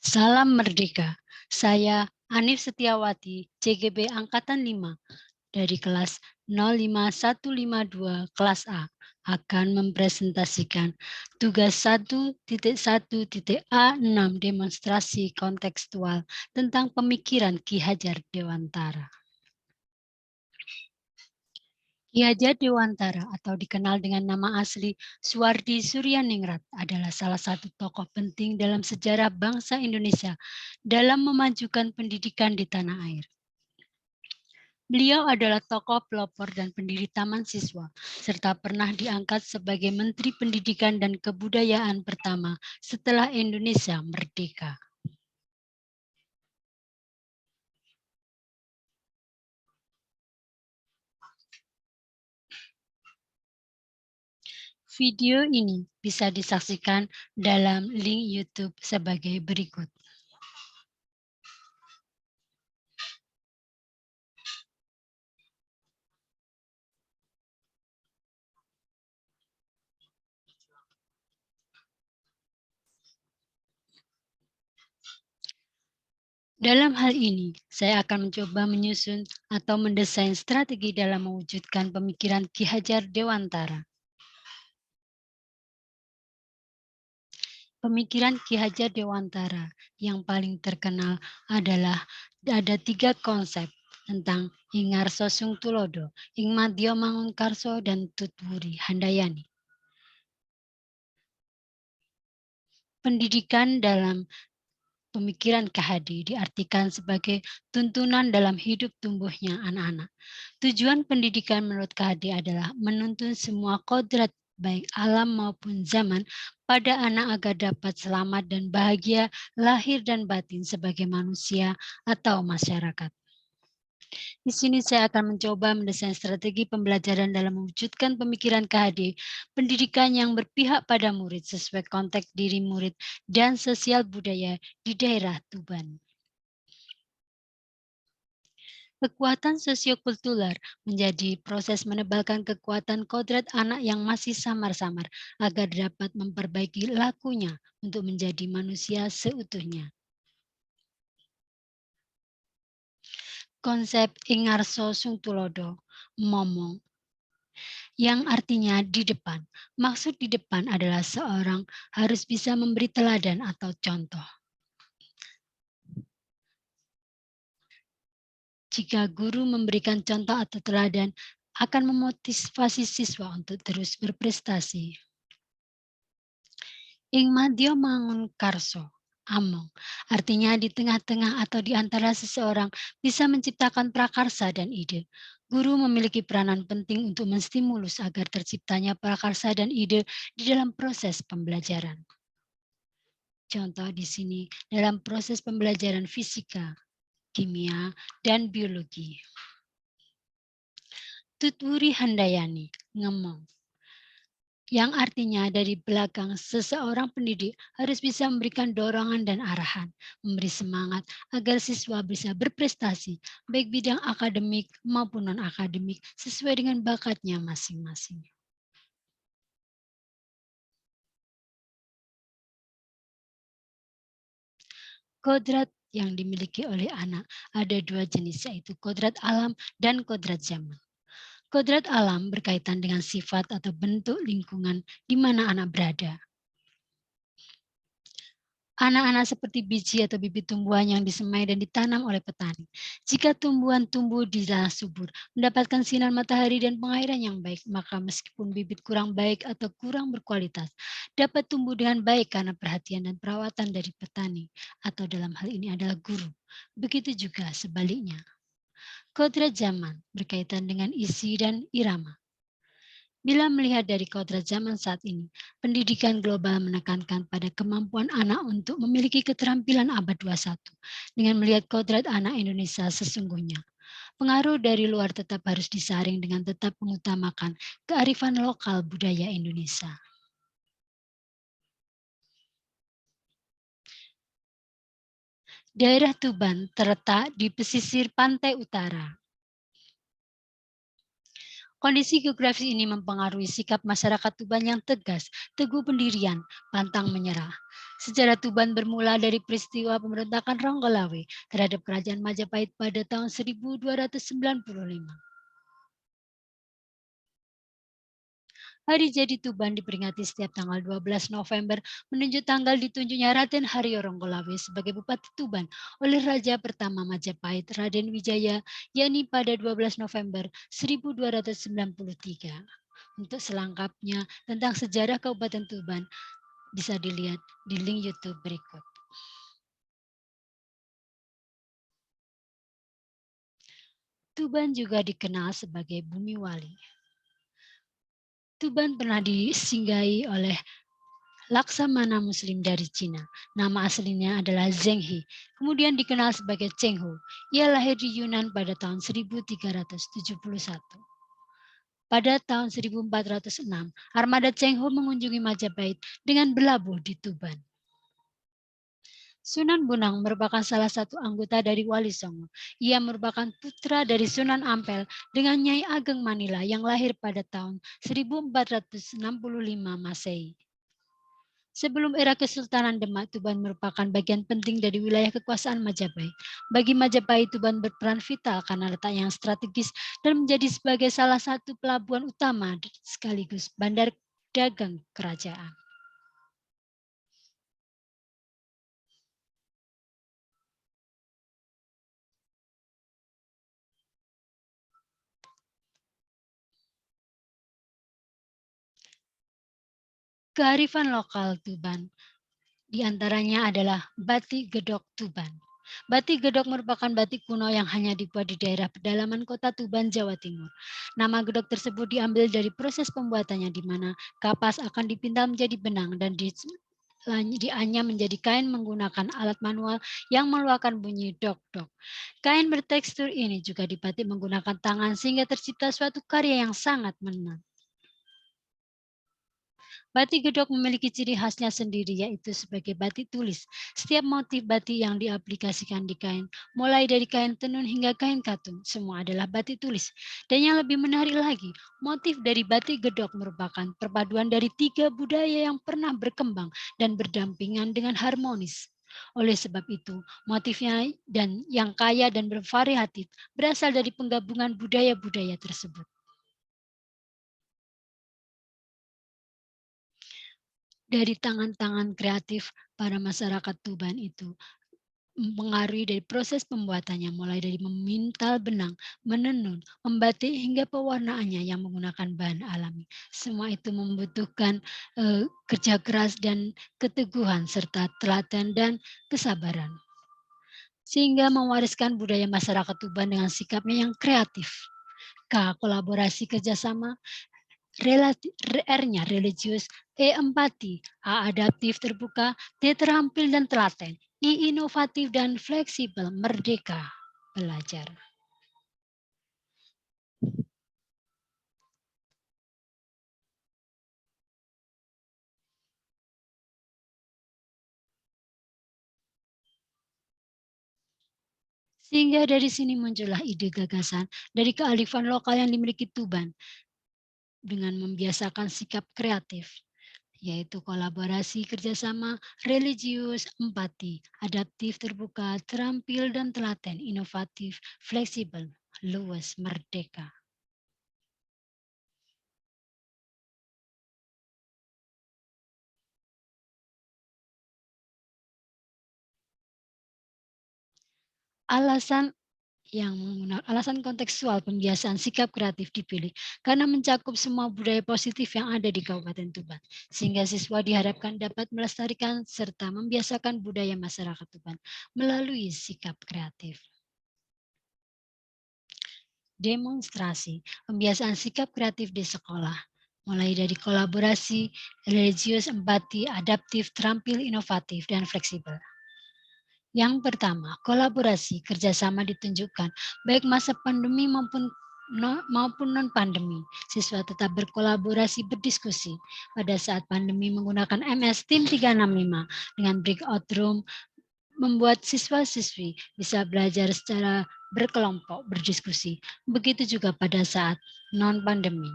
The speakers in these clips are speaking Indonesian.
Salam Merdeka. Saya Anif Setiawati, CGB Angkatan 5 dari kelas 05152 kelas A akan mempresentasikan tugas 1.1.A6 demonstrasi kontekstual tentang pemikiran Ki Hajar Dewantara. Ki Hajar Dewantara atau dikenal dengan nama asli Suwardi Suryaningrat adalah salah satu tokoh penting dalam sejarah bangsa Indonesia dalam memajukan pendidikan di tanah air. Beliau adalah tokoh pelopor dan pendiri Taman Siswa, serta pernah diangkat sebagai Menteri Pendidikan dan Kebudayaan pertama setelah Indonesia merdeka. Video ini bisa disaksikan dalam link YouTube sebagai berikut. Dalam hal ini, saya akan mencoba menyusun atau mendesain strategi dalam mewujudkan pemikiran Ki Hajar Dewantara. Pemikiran Ki Hajar Dewantara yang paling terkenal adalah ada 3 konsep tentang Ingarso Sungtulodo, Ingmadyo Mangunkarso, dan Tutwuri Handayani. Pendidikan dalam pemikiran KHD diartikan sebagai tuntunan dalam hidup tumbuhnya anak-anak. Tujuan pendidikan menurut KHD adalah menuntun semua kodrat baik alam maupun zaman pada anak agar dapat selamat dan bahagia lahir dan batin sebagai manusia atau masyarakat. Di sini saya akan mencoba mendesain strategi pembelajaran dalam mewujudkan pemikiran KHD, pendidikan yang berpihak pada murid sesuai konteks diri murid dan sosial budaya di daerah Tuban. Kekuatan sosiokultural menjadi proses menebalkan kekuatan kodrat anak yang masih samar-samar agar dapat memperbaiki lakunya untuk menjadi manusia seutuhnya. Konsep Ingarso Sungtulodo Momong yang artinya di depan. Maksud di depan adalah seorang harus bisa memberi teladan atau contoh. Jika guru memberikan contoh atau teladan, akan memotivasi siswa untuk terus berprestasi. Ingmadyo Mangunkarso, Among, artinya di tengah-tengah atau di antara seseorang bisa menciptakan prakarsa dan ide. Guru memiliki peranan penting untuk menstimulus agar terciptanya prakarsa dan ide di dalam proses pembelajaran. Contoh di sini dalam proses pembelajaran fisika, kimia, dan biologi. Tutwuri Handayani, Ngemong, yang artinya dari belakang seseorang pendidik harus bisa memberikan dorongan dan arahan, memberi semangat agar siswa bisa berprestasi, baik bidang akademik maupun non-akademik sesuai dengan bakatnya masing-masing. Kodrat yang dimiliki oleh anak ada 2 jenis, yaitu kodrat alam dan kodrat zaman. Kodrat alam berkaitan dengan sifat atau bentuk lingkungan di mana anak berada. Anak-anak seperti biji atau bibit tumbuhan yang disemai dan ditanam oleh petani. Jika tumbuhan tumbuh di tanah subur, mendapatkan sinar matahari dan pengairan yang baik, maka meskipun bibit kurang baik atau kurang berkualitas, dapat tumbuh dengan baik karena perhatian dan perawatan dari petani, atau dalam hal ini adalah guru. Begitu juga sebaliknya. Kodrat zaman berkaitan dengan isi dan irama. Bila melihat dari kodrat zaman saat ini, pendidikan global menekankan pada kemampuan anak untuk memiliki keterampilan abad 21 dengan melihat kodrat anak Indonesia sesungguhnya. Pengaruh dari luar tetap harus disaring dengan tetap mengutamakan kearifan lokal budaya Indonesia. Daerah Tuban terletak di pesisir pantai utara. Kondisi geografis ini mempengaruhi sikap masyarakat Tuban yang tegas, teguh pendirian, pantang menyerah. Sejarah Tuban bermula dari peristiwa pemberontakan Ronggolawe terhadap kerajaan Majapahit pada tahun 1295. Hari jadi Tuban diperingati setiap tanggal 12 November menunjuk tanggal ditunjuknya Raden Haryo Ronggolawe sebagai Bupati Tuban oleh Raja pertama Majapahit Raden Wijaya, yakni pada 12 November 1293. Untuk selengkapnya tentang sejarah Kabupaten Tuban bisa dilihat di link YouTube berikut. Tuban juga dikenal sebagai Bumi Wali. Tuban pernah disinggahi oleh Laksamana Muslim dari Cina. Nama aslinya adalah Zheng He. Kemudian dikenal sebagai Cheng Ho. Ia lahir di Yunan pada tahun 1371. Pada tahun 1406, armada Cheng Ho mengunjungi Majapahit dengan berlabuh di Tuban. Sunan Bonang merupakan salah satu anggota dari Wali Songo. Ia merupakan putra dari Sunan Ampel dengan Nyai Ageng Manila yang lahir pada tahun 1465 Masehi. Sebelum era Kesultanan Demak, Tuban merupakan bagian penting dari wilayah kekuasaan Majapahit. Bagi Majapahit, Tuban berperan vital karena letak yang strategis dan menjadi sebagai salah satu pelabuhan utama sekaligus bandar dagang kerajaan. Kearifan lokal Tuban di antaranya adalah batik gedok Tuban. Batik gedok merupakan batik kuno yang hanya dibuat di daerah pedalaman kota Tuban, Jawa Timur. Nama gedok tersebut diambil dari proses pembuatannya di mana kapas akan dipintal menjadi benang dan dianyam menjadi kain menggunakan alat manual yang mengeluarkan bunyi dok-dok. Kain bertekstur ini juga dibatik menggunakan tangan sehingga tercipta suatu karya yang sangat menarik. Batik gedok memiliki ciri khasnya sendiri, yaitu sebagai batik tulis. Setiap motif batik yang diaplikasikan di kain, mulai dari kain tenun hingga kain katun, semua adalah batik tulis. Dan yang lebih menarik lagi, motif dari batik gedok merupakan perpaduan dari 3 budaya yang pernah berkembang dan berdampingan dengan harmonis. Oleh sebab itu, motifnya dan yang kaya dan bervariatif berasal dari penggabungan budaya-budaya tersebut. Dari tangan-tangan kreatif para masyarakat Tuban itu mempengaruhi dari proses pembuatannya mulai dari memintal benang, menenun, membatik hingga pewarnaannya yang menggunakan bahan alami. Semua itu membutuhkan kerja keras dan keteguhan serta telaten dan kesabaran. Sehingga mewariskan budaya masyarakat Tuban dengan sikapnya yang kreatif. Kolaborasi kerjasama, R-nya religius, E empati, A adaptif terbuka, T terampil dan telaten, I inovatif dan fleksibel, merdeka belajar. Sehingga dari sini muncullah ide gagasan dari kearifan lokal yang dimiliki Tuban dengan membiasakan sikap kreatif, yaitu kolaborasi kerjasama, religius, empati, adaptif terbuka, terampil dan telaten, inovatif, fleksibel, luas, merdeka. Alasan kontekstual pembiasaan sikap kreatif dipilih karena mencakup semua budaya positif yang ada di Kabupaten Tuban, sehingga siswa diharapkan dapat melestarikan serta membiasakan budaya masyarakat Tuban melalui sikap kreatif. Demonstrasi pembiasaan sikap kreatif di sekolah, mulai dari kolaborasi, religius, empati, adaptif, terampil, inovatif, dan fleksibel. Yang pertama, kolaborasi kerjasama ditunjukkan baik masa pandemi maupun non-pandemi. Siswa tetap berkolaborasi berdiskusi. Pada saat pandemi menggunakan MS Team 365 dengan breakout room, membuat siswa-siswi bisa belajar secara berkelompok berdiskusi. Begitu juga pada saat non-pandemi.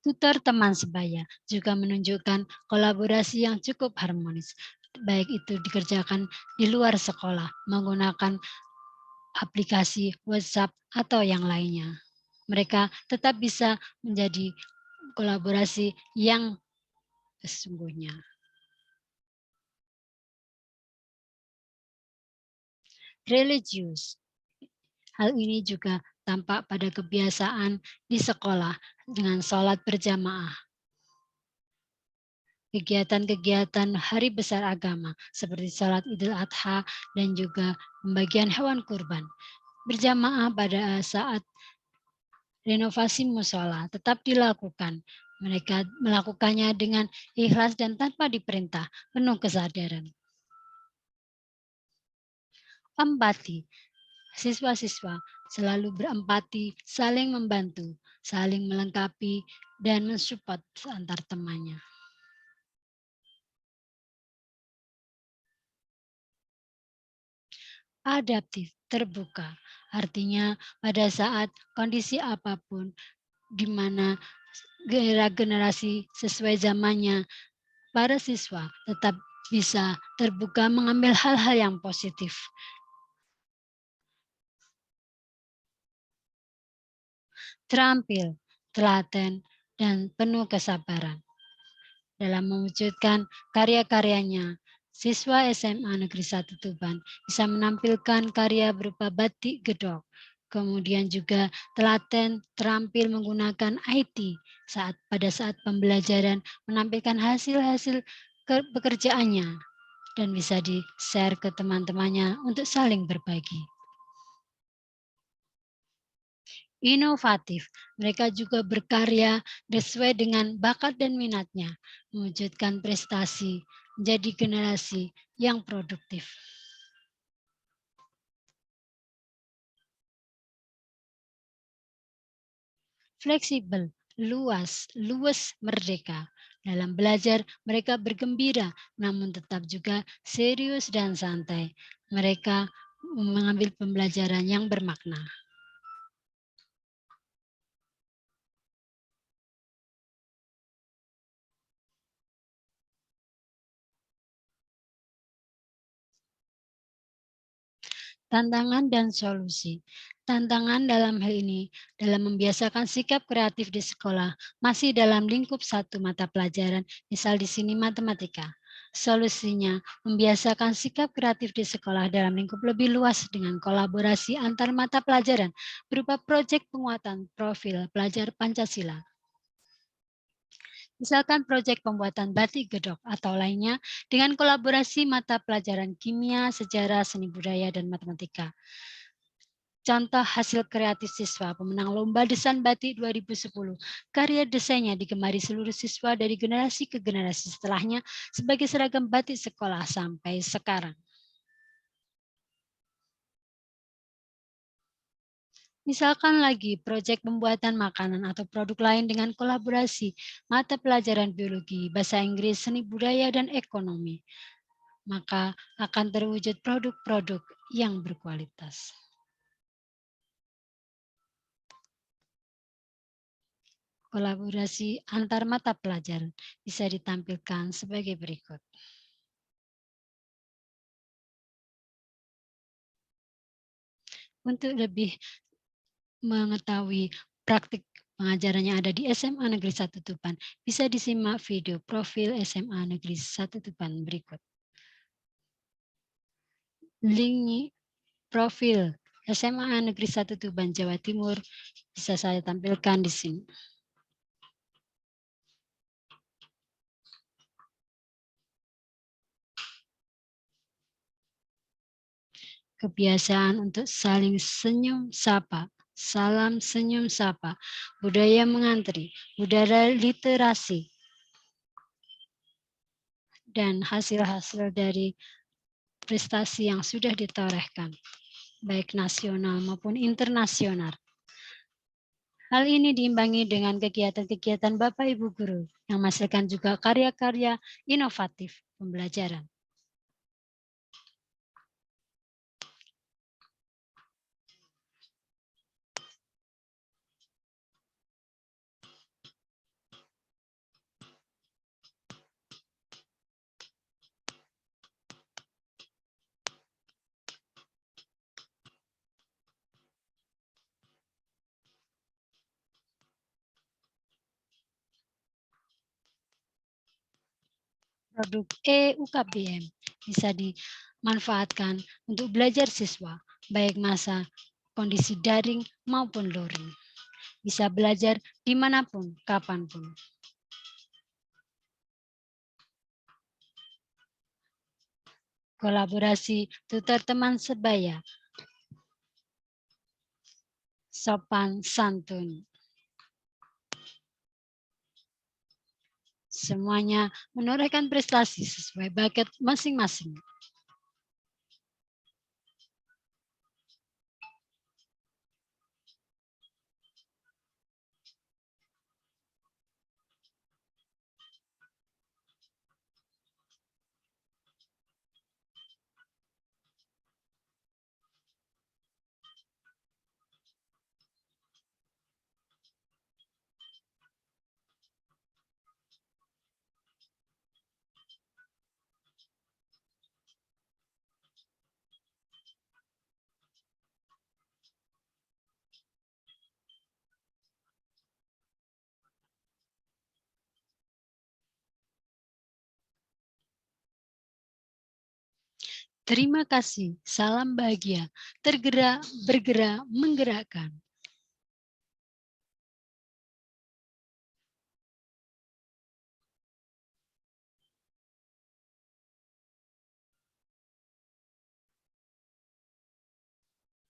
Tutor teman sebaya juga menunjukkan kolaborasi yang cukup harmonis, baik itu dikerjakan di luar sekolah menggunakan aplikasi WhatsApp atau yang lainnya. Mereka tetap bisa menjadi kolaborasi yang sesungguhnya. Religius. Hal ini juga tampak pada kebiasaan di sekolah dengan sholat berjamaah. Kegiatan-kegiatan hari besar agama seperti sholat Idul Adha dan juga pembagian hewan kurban. Berjamaah pada saat renovasi musola tetap dilakukan. Mereka melakukannya dengan ikhlas dan tanpa diperintah, penuh kesadaran. Empati. Siswa-siswa selalu berempati, saling membantu, saling melengkapi, dan mensupport antar temannya. Adaptif, terbuka. Artinya pada saat kondisi apapun, di mana generasi sesuai zamannya, para siswa tetap bisa terbuka mengambil hal-hal yang positif. Terampil, telaten, dan penuh kesabaran. Dalam mewujudkan karya-karyanya, siswa SMA Negeri 1 Tuban bisa menampilkan karya berupa batik gedok, kemudian juga telaten terampil menggunakan IT pada saat pembelajaran menampilkan hasil-hasil pekerjaannya dan bisa di-share ke teman-temannya untuk saling berbagi. Inovatif, mereka juga berkarya sesuai dengan bakat dan minatnya, mewujudkan prestasi, menjadi generasi yang produktif. Fleksibel, luas, merdeka. Dalam belajar, mereka bergembira, namun tetap juga serius dan santai. Mereka mengambil pembelajaran yang bermakna. Tantangan dan solusi. Tantangan dalam hal ini dalam membiasakan sikap kreatif di sekolah masih dalam lingkup satu mata pelajaran, misal di sini matematika. Solusinya, membiasakan sikap kreatif di sekolah dalam lingkup lebih luas dengan kolaborasi antar mata pelajaran berupa proyek penguatan profil pelajar Pancasila. Misalkan proyek pembuatan batik gedok atau lainnya dengan kolaborasi mata pelajaran kimia, sejarah, seni budaya, dan matematika. Contoh hasil kreatif siswa pemenang Lomba Desain Batik 2010. Karya desainnya digemari seluruh siswa dari generasi ke generasi setelahnya sebagai seragam batik sekolah sampai sekarang. Misalkan lagi proyek pembuatan makanan atau produk lain dengan kolaborasi mata pelajaran biologi, bahasa Inggris, seni budaya, dan ekonomi. Maka akan terwujud produk-produk yang berkualitas. Kolaborasi antar mata pelajaran bisa ditampilkan sebagai berikut. Untuk lebih mengetahui praktik pengajaran yang ada di SMA Negeri 1 Tuban, bisa disimak video profil SMA Negeri 1 Tuban berikut. Link profil SMA Negeri 1 Tuban, Jawa Timur bisa saya tampilkan di sini. Kebiasaan untuk saling senyum sapa, salam senyum sapa, budaya mengantri, budaya literasi, dan hasil-hasil dari prestasi yang sudah ditorehkan, baik nasional maupun internasional. Hal ini diimbangi dengan kegiatan-kegiatan Bapak Ibu Guru yang menghasilkan juga karya-karya inovatif pembelajaran. Produk e-UKBM bisa dimanfaatkan untuk belajar siswa, baik masa kondisi daring maupun luring. Bisa belajar dimanapun, kapanpun. Kolaborasi tutor teman sebaya, sopan santun. Semuanya menorehkan prestasi sesuai bakat masing-masing. Terima kasih, salam bahagia, tergerak, bergerak, menggerakkan.